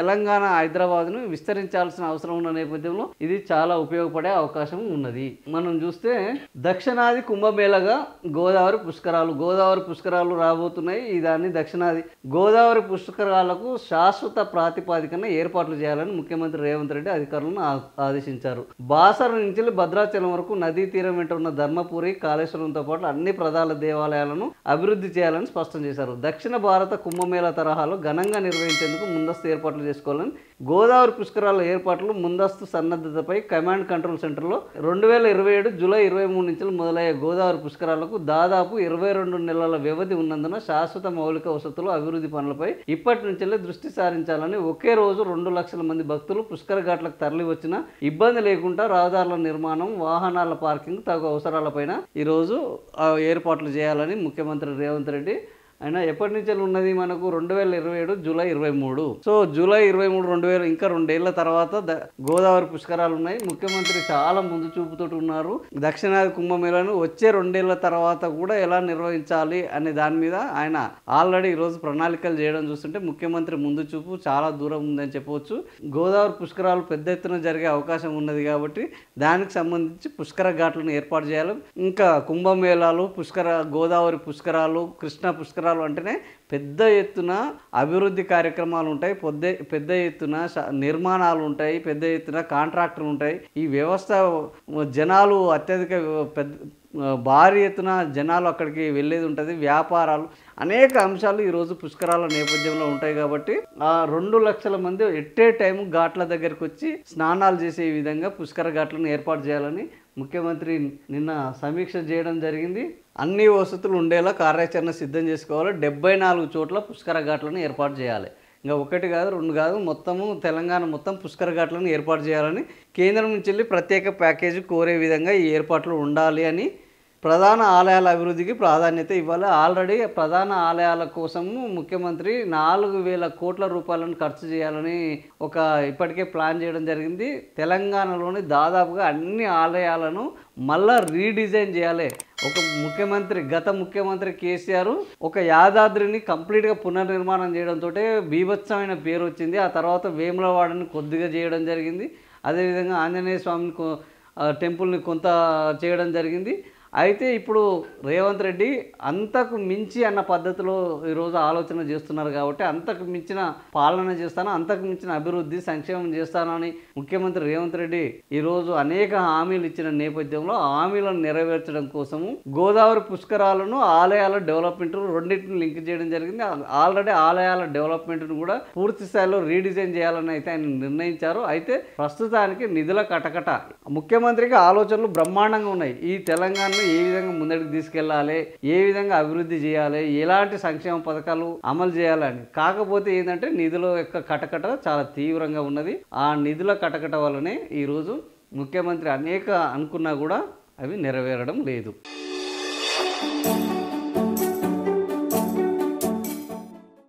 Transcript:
తెలంగాణ హైదరాబాద్ను విస్తరించాల్సిన అవసరం ఉన్న నేపథ్యంలో ఇది చాలా ఉపయోగపడే అవకాశం ఉన్నది. మనం చూస్తే దక్షిణాది కుంభమేళగా గోదావరి పుష్కరాలు రాబోతున్నాయి. దాన్ని దక్షిణాది గోదావరి పుష్కరాలకు శాశ్వత ప్రాతిపాదికన ఏర్పాట్లు చేయాలని ముఖ్యమంత్రి రేవంత్ రెడ్డి అధికారులను ఆదేశించారు. బాసర నుంచి భద్రాచలం వరకు నదీ తీరం వెంట ఉన్న ధర్మపురి, కాళేశ్వరంతో పాటు అన్ని ప్రధాన దేవాలయాలను అభివృద్ధి చేయాలని స్పష్టం చేశారు. దక్షిణ భారత కుంభమేళా తరహాలో ఘనంగా నిర్వహించేందుకు ముందస్తు ఏర్పాట్లు చేసుకోవాలని గోదావరి పుష్కరాల ఏర్పాట్లు ముందస్తు సన్నద్ధతపై కమాండ్ కంట్రోల్ సెంటర్లో 2027 జూలై 23 నుంచి మొదలయ్యే గోదావరి పుష్కరాలకు దాదాపు 22 నెలల వ్యవధి ఉన్నందున శాశ్వత మౌలిక వసతులు అభివృద్ధి పనులపై ఇప్పటి నుంచే దృష్టి సారించాలని, ఒకే రోజు 2 లక్షల మంది భక్తులు పుష్కర ఘాట్లకు తరలి వచ్చినా ఇబ్బంది లేకుండా రహదారుల నిర్మాణం, వాహనాల పార్కింగ్ తగు అవసరాలపైన ఈరోజు ఏర్పాట్లు చేయాలని ముఖ్యమంత్రి రేవంత్ రెడ్డి అయినా ఎప్పటి నుంచి ఉన్నది మనకు 2027 జూలై 23. సో జూలై 23 2000 ఇంకా 2 ఏళ్ల తర్వాత గోదావరి పుష్కరాలు ఉన్నాయి. ముఖ్యమంత్రి చాలా ముందు చూపుతూ ఉన్నారు. దక్షిణాది కుంభమేళాను వచ్చే 2 ఏళ్ల తర్వాత కూడా ఎలా నిర్వహించాలి అనే దాని మీద ఆయన ఆల్రెడీ ఈరోజు ప్రణాళికలు చేయడం చూస్తుంటే ముఖ్యమంత్రి ముందు చూపు చాలా దూరం ఉందని చెప్పవచ్చు. గోదావరి పుష్కరాలు పెద్ద ఎత్తున జరిగే అవకాశం ఉన్నది కాబట్టి దానికి సంబంధించి పుష్కర ఘాట్లను ఏర్పాటు చేయాలి. ఇంకా కుంభమేళాలు, గోదావరి పుష్కరాలు, కృష్ణా పుష్కరాలు అంటేనే పెద్ద ఎత్తున అభివృద్ధి కార్యక్రమాలు ఉంటాయి, పెద్ద ఎత్తున నిర్మాణాలు ఉంటాయి, పెద్ద ఎత్తున కాంట్రాక్టర్లు ఉంటాయి. ఈ వ్యవస్థ జనాలు అత్యధిక భారీ ఎత్తున జనాలు అక్కడికి వెళ్ళేది ఉంటుంది. వ్యాపారాలు, అనేక అంశాలు ఈరోజు పుష్కరాల నేపథ్యంలో ఉంటాయి కాబట్టి ఆ 2 లక్షల మంది ఎట్టే టైం ఘాట్ల దగ్గరికి వచ్చి స్నానాలు చేసే విధంగా పుష్కర ఘాట్లను ఏర్పాటు చేయాలని ముఖ్యమంత్రి నిన్న సమీక్ష చేయడం జరిగింది. అన్ని వసతులు ఉండేలా కార్యాచరణ సిద్ధం చేసుకోవాలి. 74 చోట్ల పుష్కర ఘాట్లను ఏర్పాటు చేయాలి. ఇంకా 1 కాదు 2 కాదు, మొత్తము తెలంగాణ మొత్తం పుష్కర ఘాట్లను ఏర్పాటు చేయాలని కేంద్రం నుంచి వెళ్ళి ప్రత్యేక ప్యాకేజీ కోరే విధంగా ఈ ఏర్పాట్లు ఉండాలి అని, ప్రధాన ఆలయాల అభివృద్ధికి ప్రాధాన్యత ఇవ్వాలి. ఆల్రెడీ ప్రధాన ఆలయాల కోసము ముఖ్యమంత్రి 4000 కోట్ల రూపాయలను ఖర్చు చేయాలని ఇప్పటికే ప్లాన్ చేయడం జరిగింది. తెలంగాణలోని దాదాపుగా అన్ని ఆలయాలను మళ్ళా రీడిజైన్ చేయాలి. గత ముఖ్యమంత్రి కేసీఆర్ యాదాద్రిని కంప్లీట్గా పునర్నిర్మాణం చేయడంతో బీభత్సమైన పేరు వచ్చింది. ఆ తర్వాత వేములవాడని కొద్దిగా చేయడం జరిగింది. అదేవిధంగా ఆంజనేయ స్వామిని టెంపుల్ని కొంత చేయడం జరిగింది. అయితే ఇప్పుడు రేవంత్ రెడ్డి అంతకు మించి అన్న పద్ధతిలో ఈరోజు ఆలోచన చేస్తున్నారు కాబట్టి అంతకు మించిన పాలన చేస్తాను, అంతకు మించిన అభివృద్ధి సంక్షేమం చేస్తానని ముఖ్యమంత్రి రేవంత్ రెడ్డి ఈరోజు అనేక హామీలు ఇచ్చిన నేపథ్యంలో హామీలను నెరవేర్చడం కోసము గోదావరి పుష్కరాలను ఆలయాల డెవలప్మెంట్ రెండింటిని లింక్ చేయడం జరిగింది. ఆల్రెడీ ఆలయాల డెవలప్మెంట్ను కూడా పూర్తి స్థాయిలో రీడిజైన్ చేయాలని అయితే ఆయన నిర్ణయించారు. అయితే ప్రస్తుతానికి నిధుల కటకట, ముఖ్యమంత్రికి ఆలోచనలు బ్రహ్మాండంగా ఉన్నాయి. ఈ తెలంగాణ ఏ విధంగా ముందడికి తీసుకెళ్లాలి, ఏ విధంగా అభివృద్ధి చేయాలి, ఎలాంటి సంక్షేమ పథకాలు అమలు చేయాలని. కాకపోతే ఏంటంటే నిధుల యొక్క కటకట చాలా తీవ్రంగా ఉన్నది. ఆ నిధుల కటకట వల్లనే ఈరోజు ముఖ్యమంత్రి అనేక అనుకున్నా కూడా అవి నెరవేరడం లేదు.